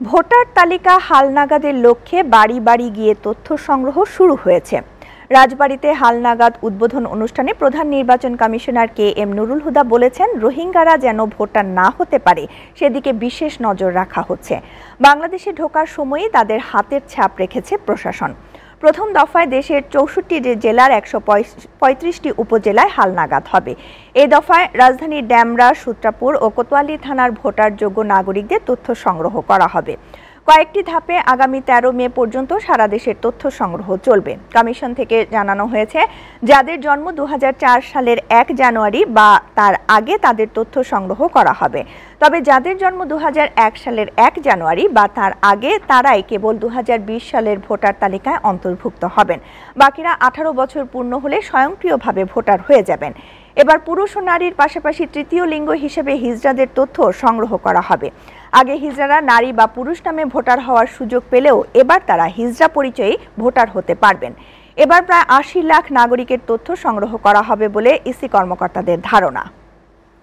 Voter তালিকা হালনাগাদের লক্ষ্যে বাড়ি বাড়ি গিয়ে তথ্য সংগ্রহ শুরু হয়েছে। রাজবাড়ীতে হালনাগাদ উদ্বোধন অনুষ্ঠানে প্রধান নির্বাচন কমিশনার কে.এম. নুরুল হুদা বলেছেন, রোহিঙ্গারা যেন ভোটার না হতে পারে সেদিকে বিশেষ নজর রাখা হচ্ছে। বাংলাদেশে ঢোকার সময়ই তাদের হাতের ছাপ রেখেছে প্রশাসন। প্রথম দফায় দেশের ৬৪ জেলার ১৩৫টি উপজেলায় হালনাগাদ হবে। এই দফায় রাজধানীর ডেমরা, সূত্রাপুর ও কোতোয়ালী থানার ভোটার যোগ্য নাগরিকদের তথ্য সংগ্রহ করা হবে। কয়েকটি ধাপে আগামী ১৩ মে পর্যন্ত সারা দেশের তথ্য সংগ্রহ চলবে। কমিশন থেকে জানানো হয়েছে, যাদের জন্ম ২০০৪ সালের ১ জানুয়ারি বা তার আগে তাদের তথ্য সংগ্রহ করা হবে। তবে যাদের জন্ম ২০০১ সালের ১ জানুয়ারি বা তার আগে তারাই কেবল ২০২০ সালের ভোটার তালিকায় অন্তর্ভুক্ত হবেন। বাকিরা ১৮ বছর পূর্ণ হলে স্বয়ংক্রিয়ভাবে ভোটার হয়ে যাবেন। এবার পুরুষ ও নারীর পাশাপাশি তৃতীয় লিঙ্গ হিসেবে হিজড়াদের তথ্য সংগ্রহ করা হবে। আগে হিজড়ারা নারী বা পুরুষ নামে ভোটার হওয়ার সুযোগ পেলেও এবার তারা হিজড়া পরিচয়ে ভোটার হতে পারবেন। এবার প্রায় ৮০ লাখ নাগরিকের তথ্য সংগ্রহ করা হবে বলে ইসি কর্মকর্তাদের ধারণা।